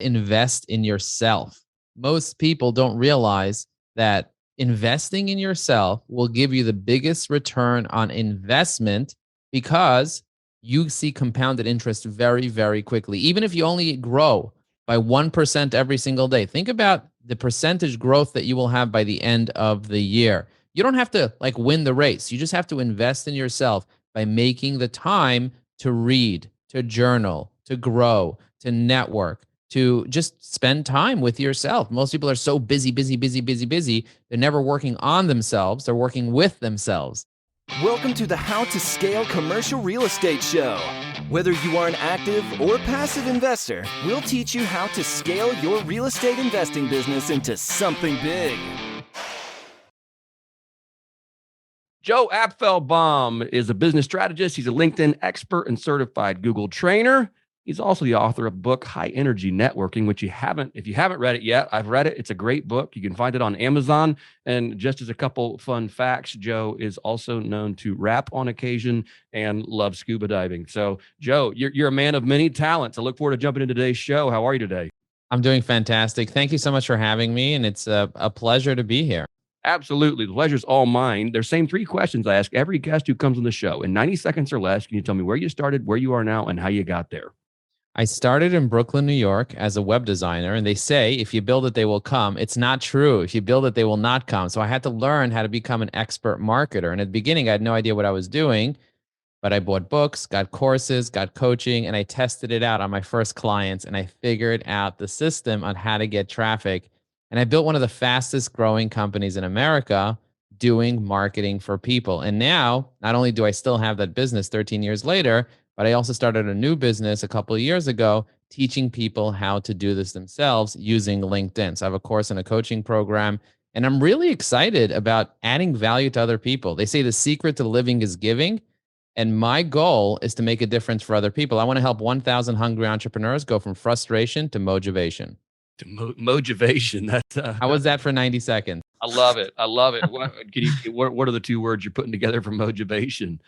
Invest in yourself. Most people don't realize that investing in yourself will give you the biggest return on investment because you see compounded interest very, very quickly. Even if you only grow by 1% every single day, think about the percentage growth that you will have by the end of the year. You don't have to like win the race. You just have to invest in yourself by making the time to read, to journal, to grow, to network, to just spend time with yourself. Most people are so busy, busy, busy, busy, busy. They're never working on themselves. They're working with themselves. Welcome to the How to Scale Commercial Real Estate Show. Whether you are an active or passive investor, we'll teach you how to scale your real estate investing business into something big. Joe Apfelbaum is a business strategist. He's a LinkedIn expert and certified Google trainer. He's also the author of the book High Energy Networking, which if you haven't read it yet, I've read it. It's a great book. You can find it on Amazon. And just as a couple fun facts, Joe is also known to rap on occasion and love scuba diving. So, Joe, you're a man of many talents. I look forward to jumping into today's show. How are you today? I'm doing fantastic. Thank you so much for having me. And it's a pleasure to be here. Absolutely. The pleasure's all mine. There's same three questions I ask every guest who comes on the show. In 90 seconds or less, can you tell me where you started, where you are now, and how you got there? I started in Brooklyn, New York as a web designer, and they say if you build it, they will come. It's not true. If you build it, they will not come. So I had to learn how to become an expert marketer. And at the beginning, I had no idea what I was doing, but I bought books, got courses, got coaching, and I tested it out on my first clients, and I figured out the system on how to get traffic. And I built one of the fastest growing companies in America doing marketing for people. And now, not only do I still have that business 13 years later, but I also started a new business a couple of years ago teaching people how to do this themselves using LinkedIn. So I have a course and a coaching program, and I'm really excited about adding value to other people. They say the secret to living is giving. And my goal is to make a difference for other people. I want to help 1,000 hungry entrepreneurs go from frustration to motivation. Motivation. That's How was that for 90 seconds? I love it. I love it. What are the two words you're putting together for motivation?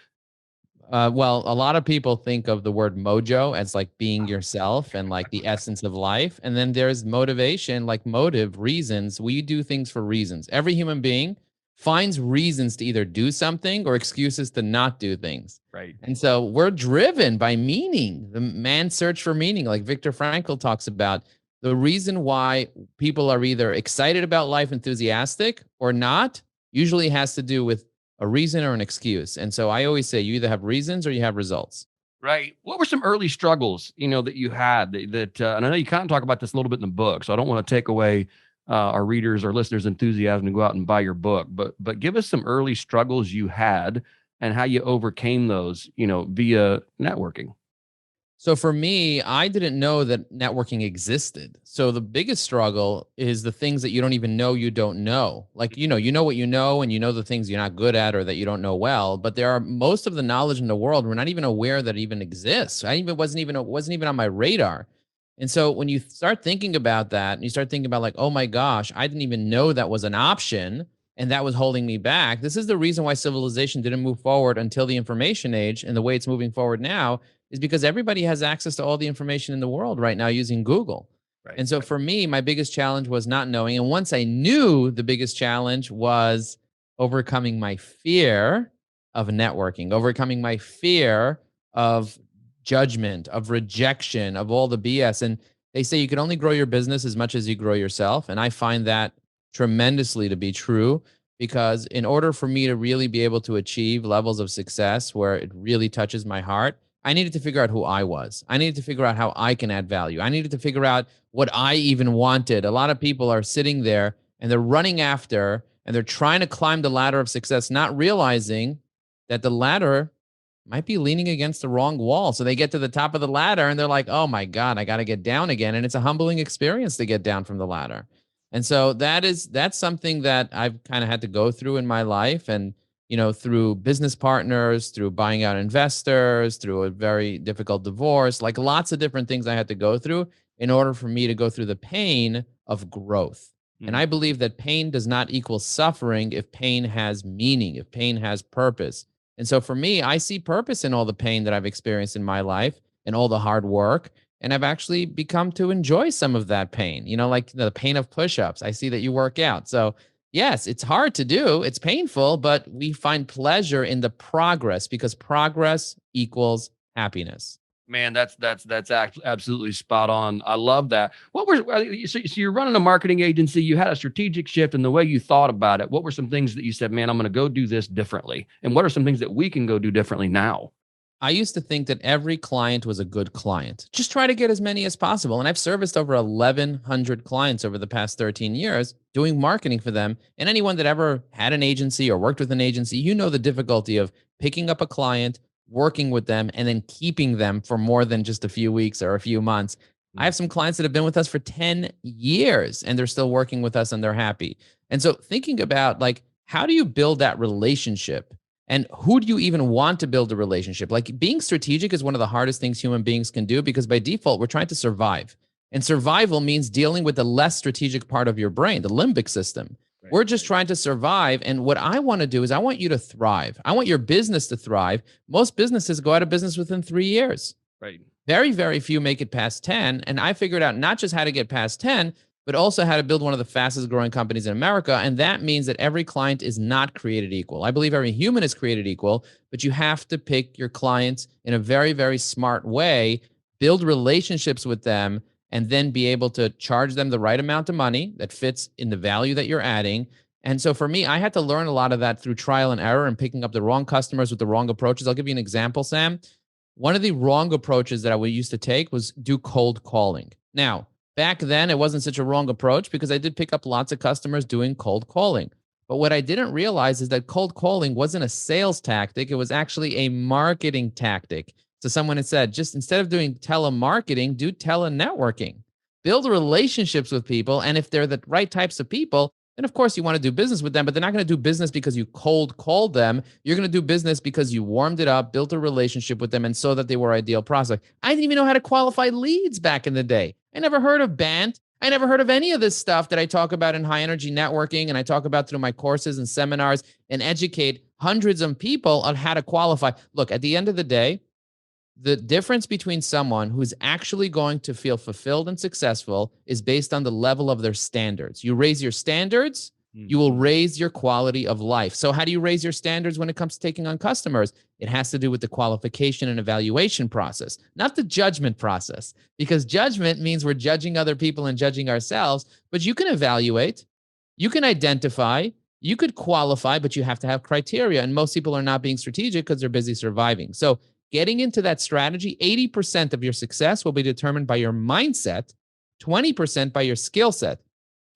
Well, a lot of people think of the word mojo as like being yourself and like the essence of life. And then there's motivation, like motive, reasons. We do things for reasons. Every human being finds reasons to either do something or excuses to not do things. Right. And so we're driven by meaning, the man's search for meaning, like Viktor Frankl talks about. The reason why people are either excited about life, enthusiastic, or not, usually has to do with a reason or an excuse. And so I always say you either have reasons or you have results. Right. What were some early struggles, that you had and I know you kind of talk about this a little bit in the book, so I don't want to take away our readers or listeners' enthusiasm to go out and buy your book, but give us some early struggles you had and how you overcame those, via networking. So for me, I didn't know that networking existed. So the biggest struggle is the things that you don't even know you don't know. Like, you know what you know, and you know the things you're not good at or that you don't know well. But there are most of the knowledge in the world we're not even aware that it even exists. It wasn't even on my radar. And so when you start thinking about that, and you start thinking about like, oh my gosh, I didn't even know that was an option, and that was holding me back. This is the reason why civilization didn't move forward until the information age, and the way it's moving forward now is because everybody has access to all the information in the world right now using Google. Right. And so for me, my biggest challenge was not knowing. And once I knew, the biggest challenge was overcoming my fear of networking, overcoming my fear of judgment, of rejection, of all the BS. And they say you can only grow your business as much as you grow yourself. And I find that tremendously to be true, because in order for me to really be able to achieve levels of success where it really touches my heart, I needed to figure out who I was. I needed to figure out how I can add value. I needed to figure out what I even wanted. A lot of people are sitting there and they're running after and they're trying to climb the ladder of success, not realizing that the ladder might be leaning against the wrong wall. So they get to the top of the ladder and they're like, oh my God, I got to get down again. And it's a humbling experience to get down from the ladder. And so that's something that I've kind of had to go through in my life. And through business partners, through buying out investors, through a very difficult divorce, like lots of different things I had to go through in order for me to go through the pain of growth. And I believe that pain does not equal suffering if pain has meaning, if pain has purpose. And so for me, I see purpose in all the pain that I've experienced in my life and all the hard work. And I've actually become to enjoy some of that pain, like the pain of push-ups. I see that you work out. So yes, it's hard to do. It's painful, but we find pleasure in the progress because progress equals happiness. Man, absolutely spot on. I love that. So you're running a marketing agency. You had a strategic shift in the way you thought about it. What were some things that you said, man, I'm going to go do this differently? And what are some things that we can go do differently now? I used to think that every client was a good client. Just try to get as many as possible. And I've serviced over 1,100 clients over the past 13 years doing marketing for them. And anyone that ever had an agency or worked with an agency, the difficulty of picking up a client, working with them, and then keeping them for more than just a few weeks or a few months. I have some clients that have been with us for 10 years and they're still working with us and they're happy. And so thinking about how do you build that relationship? And who do you even want to build a relationship? Like being strategic is one of the hardest things human beings can do because by default, we're trying to survive. And survival means dealing with the less strategic part of your brain, the limbic system. Right. We're just trying to survive. And what I want to do is I want you to thrive. I want your business to thrive. Most businesses go out of business within 3 years. Right. Very, very few make it past 10. And I figured out not just how to get past 10, but also how to build one of the fastest growing companies in America. And that means that every client is not created equal. I believe every human is created equal, but you have to pick your clients in a very, very smart way, build relationships with them, and then be able to charge them the right amount of money that fits in the value that you're adding. And so for me, I had to learn a lot of that through trial and error and picking up the wrong customers with the wrong approaches. I'll give you an example, Sam. One of the wrong approaches that I used to take was do cold calling. Now, back then, it wasn't such a wrong approach because I did pick up lots of customers doing cold calling. But what I didn't realize is that cold calling wasn't a sales tactic. It was actually a marketing tactic. So someone had said, just instead of doing telemarketing, do telenetworking. Build relationships with people. And if they're the right types of people, then of course you want to do business with them, but they're not going to do business because you cold called them. You're going to do business because you warmed it up, built a relationship with them, and saw that they were ideal prospect. I didn't even know how to qualify leads back in the day. I never heard of BANT. I never heard of any of this stuff that I talk about in high energy networking and I talk about through my courses and seminars and educate hundreds of people on how to qualify. Look, at the end of the day, the difference between someone who's actually going to feel fulfilled and successful is based on the level of their standards. You raise your standards, you will raise your quality of life. So how do you raise your standards when it comes to taking on customers? It has to do with the qualification and evaluation process, not the judgment process, because judgment means we're judging other people and judging ourselves, but you can evaluate, you can identify, you could qualify, but you have to have criteria. And most people are not being strategic because they're busy surviving. So getting into that strategy, 80% of your success will be determined by your mindset, 20% by your skill set.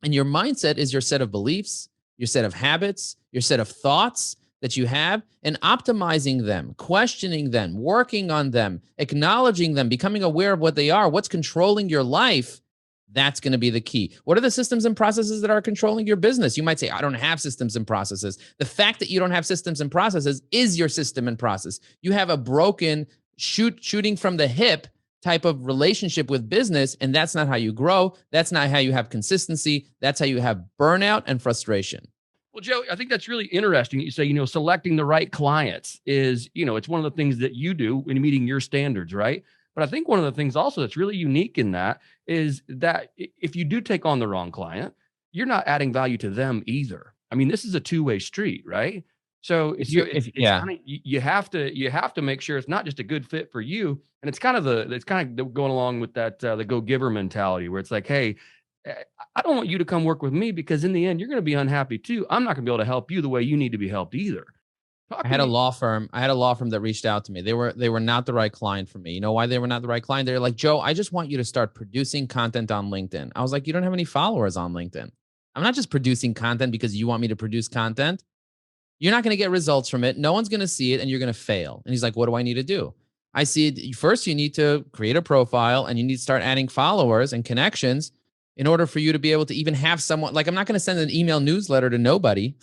And your mindset is your set of beliefs, your set of habits, your set of thoughts that you have, and optimizing them, questioning them, working on them, acknowledging them, becoming aware of what they are, what's controlling your life. That's going to be the key. What are the systems and processes that are controlling your business? You might say, I don't have systems and processes. The fact that you don't have systems and processes is your system and process. You have a broken shooting from the hip type of relationship with business, and that's not how you grow. That's not how you have consistency. That's how you have burnout and frustration. Well, Joe, I think that's really interesting. You say, selecting the right clients is, it's one of the things that you do in meeting your standards, right? But I think one of the things also that's really unique in that is that if you do take on the wrong client, you're not adding value to them either. I mean, this is a two-way street, right? So you have to make sure it's not just a good fit for you. And it's kind of going along with that, the go-giver mentality where it's like, hey, I don't want you to come work with me because in the end, you're going to be unhappy too. I'm not going to be able to help you the way you need to be helped either. I had a law firm that reached out to me. They were not the right client for me. You know why they were not the right client? They're like, Joe, I just want you to start producing content on LinkedIn. I was like, you don't have any followers on LinkedIn. I'm not just producing content because you want me to produce content. You're not going to get results from it. No one's going to see it and you're going to fail. And he's like, what do I need to do? I see first you need to create a profile and you need to start adding followers and connections in order for you to be able to even have someone, like, I'm not going to send an email newsletter to nobody.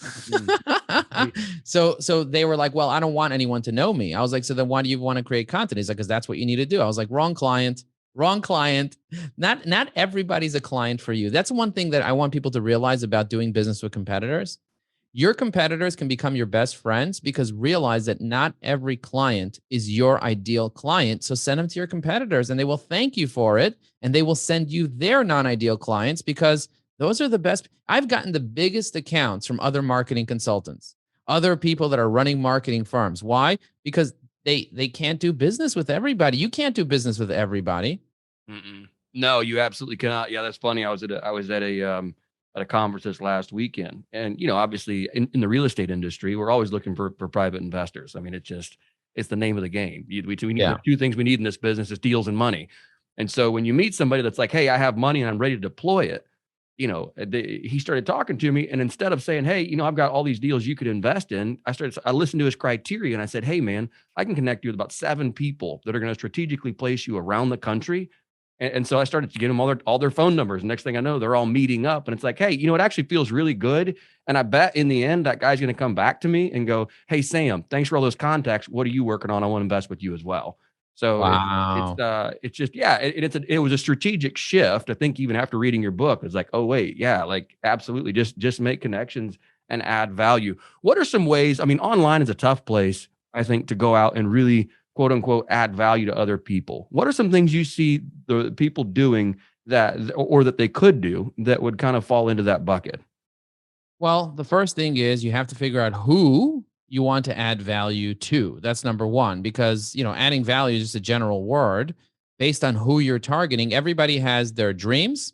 So they were like, well, I don't want anyone to know me. I was like, so then why do you want to create content? He's like, because that's what you need to do. I was like, wrong client. Not everybody's a client for you. That's one thing that I want people to realize about doing business with competitors Your competitors can become your best friends because realize that not every client is your ideal client. So send them to your competitors and they will thank you for it. And they will send you their non-ideal clients because those are the best. I've gotten the biggest accounts from other marketing consultants, other people that are running marketing firms. Why? Because they can't do business with everybody. You can't do business with everybody. Mm-mm. No, you absolutely cannot. Yeah, that's funny. I was at a conference this last weekend, and obviously in the real estate industry, we're always looking for private investors. I mean, it's the name of the game. We need Yeah. the two things we need in this business is deals and money. And so when you meet somebody that's like, "Hey, I have money and I'm ready to deploy it," he started talking to me, and instead of saying, "Hey, I've got all these deals you could invest in," I listened to his criteria and I said, "Hey, man, I can connect you with about 7 people that are going to strategically place you around the country." And so I started to get them all their phone numbers. Next thing I know, they're all meeting up. And it's like, hey, it actually feels really good. And I bet in the end, that guy's going to come back to me and go, "Hey, Sam, thanks for all those contacts. What are you working on? I want to invest with you as well." So Wow. it's just, yeah, it was a strategic shift. I think even after reading your book, it's like, oh, wait, yeah, like absolutely. Just make connections and add value. What are some ways? I mean, online is a tough place, I think, to go out and really quote unquote add value to other people. What are some things you see the people doing that they could do that would kind of fall into that bucket? Well, the first thing is you have to figure out who you want to add value to. That's number one, because, adding value is just a general word based on who you're targeting. Everybody has their dreams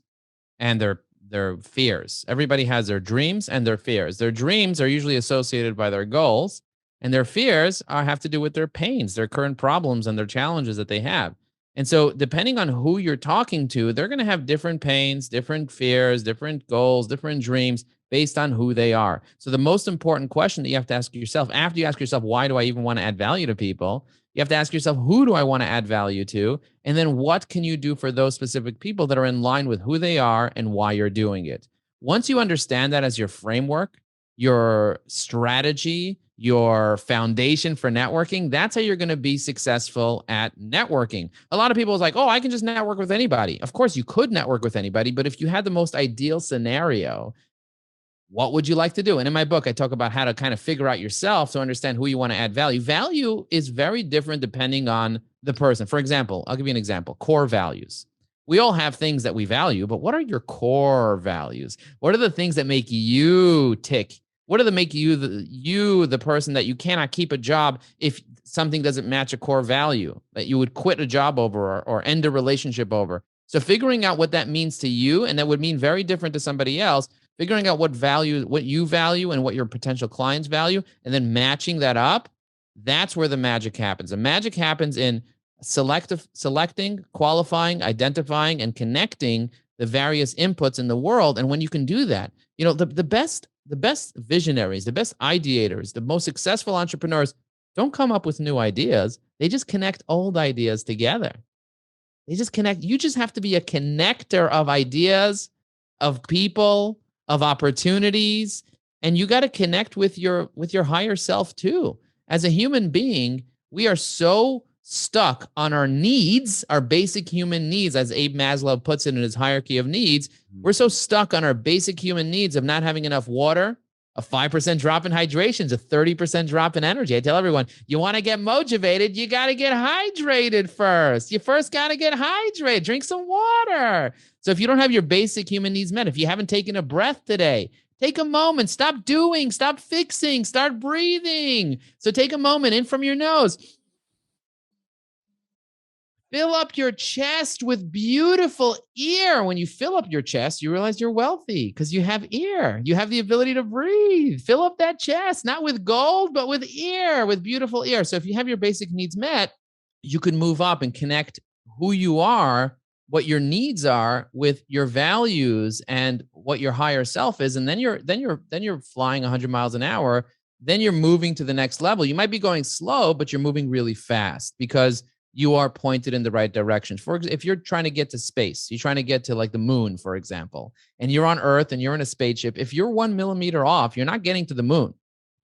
and their fears. Everybody has their dreams and their fears. Their dreams are usually associated by their goals, and their fears have to do with their pains, their current problems, and their challenges that they have. And so, depending on who you're talking to, they're going to have different pains, different fears, different goals, different dreams based on who they are. So, the most important question that you have to ask yourself after you ask yourself, why do I even want to add value to people? You have to ask yourself, who do I want to add value to? And then what can you do for those specific people that are in line with who they are and why you're doing it? Once you understand that as your framework, your strategy, your foundation for networking, that's how you're going to be successful at networking. A lot of people is like, oh, I can just network with anybody. Of course, you could network with anybody, but if you had the most ideal scenario, what would you like to do? And in my book, I talk about how to kind of figure out yourself to understand who you want to add value. Value is very different depending on the person. For example, I'll give you an example, core values. We all have things that we value, but what are your core values? What are the things that make you tick? What are the make the person that you cannot keep a job if something doesn't match a core value that you would quit a job over or end a relationship over? So figuring out what that means to you, and that would mean very different to somebody else, figuring out what you value and what your potential clients value, and then matching that up, that's where the magic happens. The magic happens in selecting, qualifying, identifying, and connecting the various inputs in the world. And when you can do that, the best visionaries, the best ideators, the most successful entrepreneurs don't come up with new ideas. They just connect old ideas together. They just connect. You just have to be a connector of ideas, of people, of opportunities, and you got to connect with your higher self too. As a human being, we are so stuck on our needs, our basic human needs, as Abe Maslow puts it in his hierarchy of needs. We're so stuck on our basic human needs of not having enough water. A 5% drop in hydration is a 30% drop in energy. I tell everyone, you want to get motivated, you got to get hydrated first. You first got to get hydrated. Drink some water. So if you don't have your basic human needs met, if you haven't taken a breath today, take a moment. Stop doing, stop fixing, start breathing. So take a moment in from your nose. Fill up your chest with beautiful air. When you fill up your chest, you realize you're wealthy because you have air. You have the ability to breathe. Fill up that chest, not with gold, but with air, with beautiful air. So if you have your basic needs met, you can move up and connect who you are, what your needs are, with your values and what your higher self is. And then you're flying 100 miles an hour. Then you're moving to the next level. You might be going slow, but you're moving really fast because you are pointed in the right direction. If you're trying to get to space, you're trying to get to like the moon, for example, and you're on Earth and you're in a spaceship, if you're 1 millimeter off, you're not getting to the moon.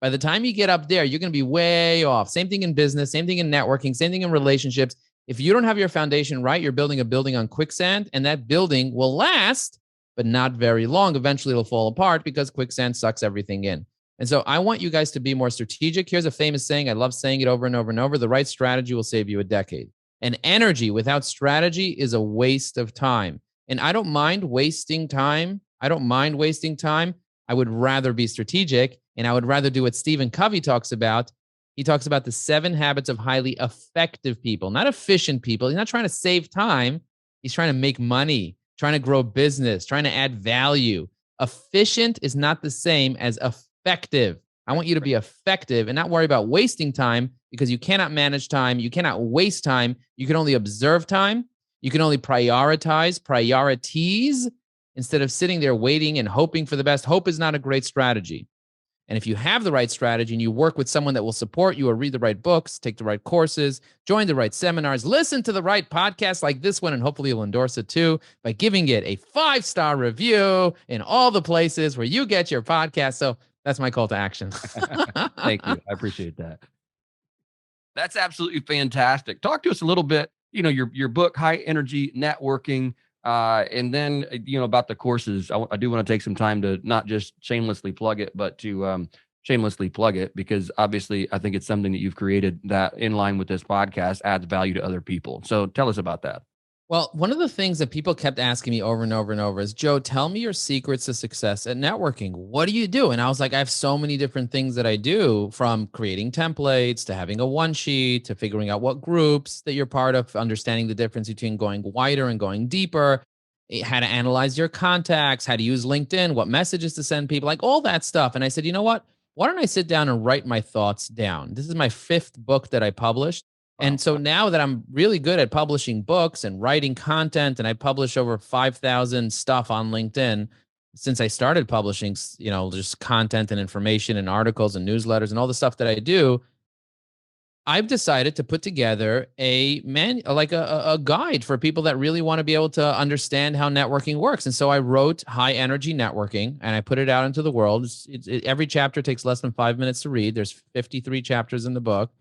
By the time you get up there, you're going to be way off. Same thing in business, same thing in networking, same thing in relationships. If you don't have your foundation right, you're building a building on quicksand, and that building will last, but not very long. Eventually it'll fall apart because quicksand sucks everything in. And so I want you guys to be more strategic. Here's a famous saying. I love saying it over and over and over. The right strategy will save you a decade. And energy without strategy is a waste of time. And I don't mind wasting time. I don't mind wasting time. I would rather be strategic, and I would rather do what Stephen Covey talks about. He talks about the 7 habits of highly effective people, not efficient people. He's not trying to save time. He's trying to make money, trying to grow business, trying to add value. Efficient is not the same as effective. I want you to be effective and not worry about wasting time, because you cannot manage time. You cannot waste time. You can only observe time. You can only priorities instead of sitting there waiting and hoping for the best. Hope is not a great strategy. And if you have the right strategy and you work with someone that will support you, or read the right books, take the right courses, join the right seminars, listen to the right podcasts like this one, and hopefully you'll endorse it too by giving it a 5-star review in all the places where you get your podcast. So that's my call to action. Thank you. I appreciate that. That's absolutely fantastic. Talk to us a little bit, your book, High Energy Networking, and then, about the courses. I do want to take some time to not just shamelessly plug it, but to shamelessly plug it, because obviously I think it's something that you've created that, in line with this podcast, adds value to other people. So tell us about that. Well, one of the things that people kept asking me over and over and over is, Joe, tell me your secrets to success at networking. What do you do? And I was like, I have so many different things that I do, from creating templates to having a one sheet to figuring out what groups that you're part of, understanding the difference between going wider and going deeper, how to analyze your contacts, how to use LinkedIn, what messages to send people, like all that stuff. And I said, you know what? Why don't I sit down and write my thoughts down? This is my 5th book that I published. And so now that I'm really good at publishing books and writing content, and I publish over 5,000 stuff on LinkedIn since I started publishing, just content and information and articles and newsletters and all the stuff that I do, I've decided to put together a guide for people that really want to be able to understand how networking works. And so I wrote High Energy Networking, and I put it out into the world. Every chapter takes less than 5 minutes to read. There's 53 chapters in the book.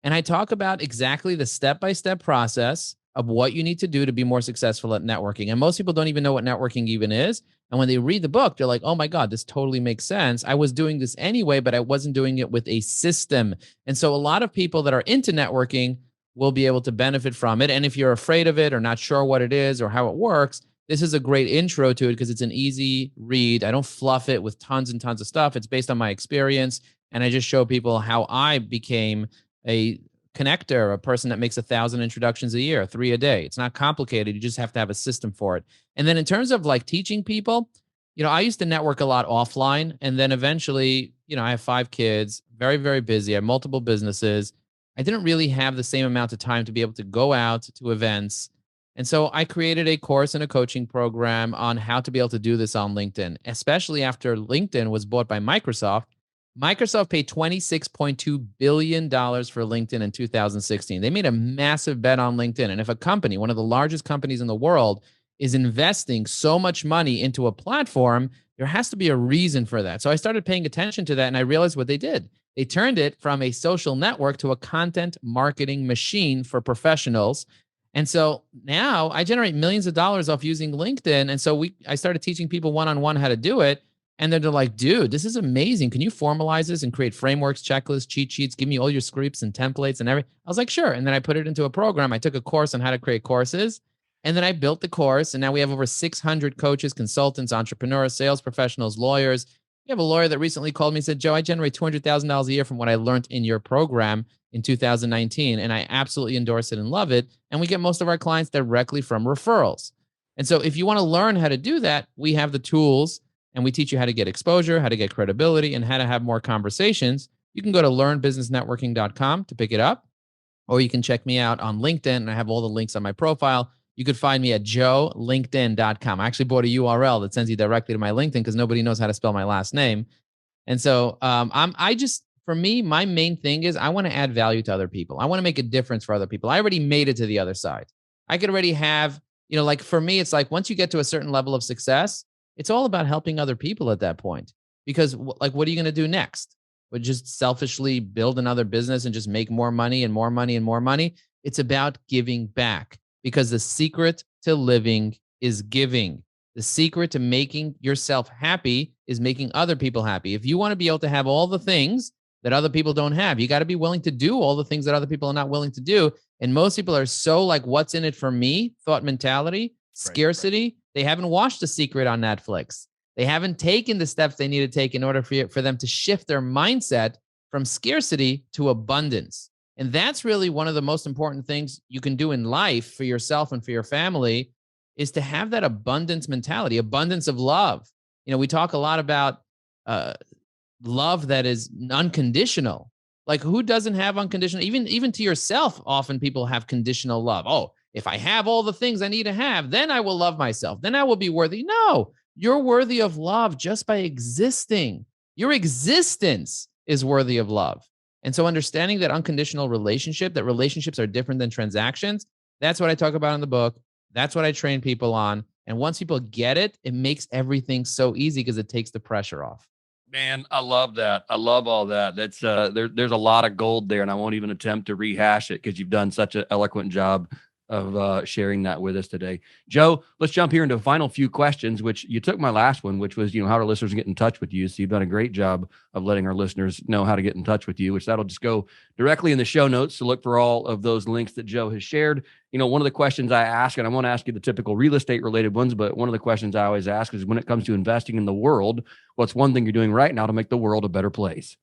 And I talk about exactly the step-by-step process of what you need to do to be more successful at networking. And most people don't even know what networking even is. And when they read the book, they're like, oh my God, this totally makes sense. I was doing this anyway, but I wasn't doing it with a system. And so a lot of people that are into networking will be able to benefit from it. And if you're afraid of it or not sure what it is or how it works, this is a great intro to it, because it's an easy read. I don't fluff it with tons and tons of stuff. It's based on my experience. And I just show people how I became a connector, a person that makes 1,000 introductions a year, 3 a day. It's not complicated. You just have to have a system for it. And then in terms of like teaching people, I used to network a lot offline. And then eventually, I have 5 kids, very, very busy. I have multiple businesses. I didn't really have the same amount of time to be able to go out to events. And so I created a course and a coaching program on how to be able to do this on LinkedIn, especially after LinkedIn was bought by Microsoft. Microsoft paid $26.2 billion for LinkedIn in 2016. They made a massive bet on LinkedIn. And if a company, one of the largest companies in the world, is investing so much money into a platform, there has to be a reason for that. So I started paying attention to that, and I realized what they did. They turned it from a social network to a content marketing machine for professionals. And so now I generate millions of dollars off using LinkedIn. And so I started teaching people one-on-one how to do it. And then they're like, dude, this is amazing. Can you formalize this and create frameworks, checklists, cheat sheets? Give me all your scripts and templates and everything. I was like, sure. And then I put it into a program. I took a course on how to create courses. And then I built the course. And now we have over 600 coaches, consultants, entrepreneurs, sales professionals, lawyers. We have a lawyer that recently called me and said, Joe, I generate $200,000 a year from what I learned in your program in 2019. And I absolutely endorse it and love it. And we get most of our clients directly from referrals. And so if you want to learn how to do that, we have the tools. And we teach you how to get exposure, how to get credibility, and how to have more conversations. You can go to learnbusinessnetworking.com to pick it up, or you can check me out on LinkedIn, and I have all the links on my profile. You could find me at joelinkedin.com. I actually bought a URL that sends you directly to my LinkedIn because nobody knows how to spell my last name. And so for me, my main thing is I want to add value to other people. I want to make a difference for other people. I already made it to the other side. I could already have, like for me, it's like once you get to a certain level of success, it's all about helping other people at that point, because what are you going to do next? Would just selfishly build another business and just make more money and more money and more money? It's about giving back, because the secret to living is giving. The secret to making yourself happy is making other people happy. If you want to be able to have all the things that other people don't have, you got to be willing to do all the things that other people are not willing to do. And most people are so like, what's in it for me? Thought mentality, scarcity. Right. They haven't watched The Secret on Netflix. They haven't taken the steps they need to take in order for them to shift their mindset from scarcity to abundance. And that's really one of the most important things you can do in life for yourself and for your family, is to have that abundance mentality, abundance of love. You know, we talk a lot about love that is unconditional. Like, who doesn't have unconditional? Even to yourself, often people have conditional love. Oh, if I have all the things I need to have, then I will love myself. Then I will be worthy. No, you're worthy of love just by existing. Your existence is worthy of love. And so understanding that unconditional relationship, that relationships are different than transactions, that's what I talk about in the book. That's what I train people on. And once people get it, it makes everything so easy because it takes the pressure off. Man, I love that. I love all that. That's there's a lot of gold there, and I won't even attempt to rehash it because you've done such an eloquent job of sharing that with us today. Joe, let's jump here into the final few questions, which you took my last one, which was, how our listeners get in touch with you. So you've done a great job of letting our listeners know how to get in touch with you, which that'll just go directly in the show notes. So look for all of those links that Joe has shared. One of the questions I ask, and I won't ask you the typical real estate related ones, but one of the questions I always ask is, when it comes to investing in the world, what's one thing you're doing right now to make the world a better place?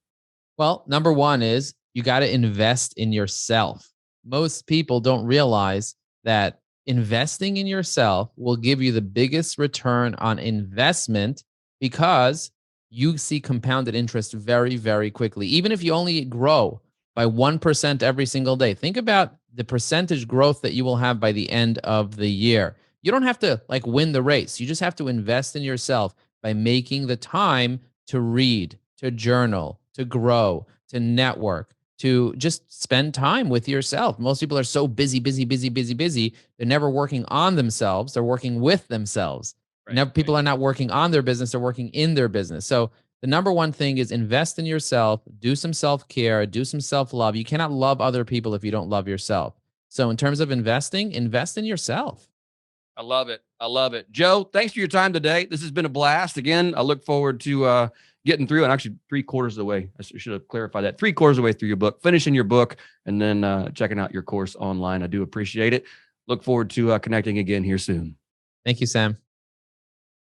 Well, number one is you got to invest in yourself. Most people don't realize that investing in yourself will give you the biggest return on investment, because you see compounded interest very, very quickly. Even if you only grow by 1% every single day, think about the percentage growth that you will have by the end of the year. You don't have to win the race. You just have to invest in yourself by making the time to read, to journal, to grow, to network, to just spend time with yourself. Most people are so busy. They're never working on themselves. They're working with themselves. Right, people are not working on their business. They're working in their business. So the number one thing is invest in yourself, do some self-care, do some self-love. You cannot love other people if you don't love yourself. So in terms of investing, invest in yourself. I love it. I love it. Joe, thanks for your time today. This has been a blast. Again, I look forward to getting through, and actually 3/4 of the way. I should have clarified that. 3/4 of the way through your book, finishing your book, and then checking out your course online. I do appreciate it. Look forward to connecting again here soon. Thank you, Sam.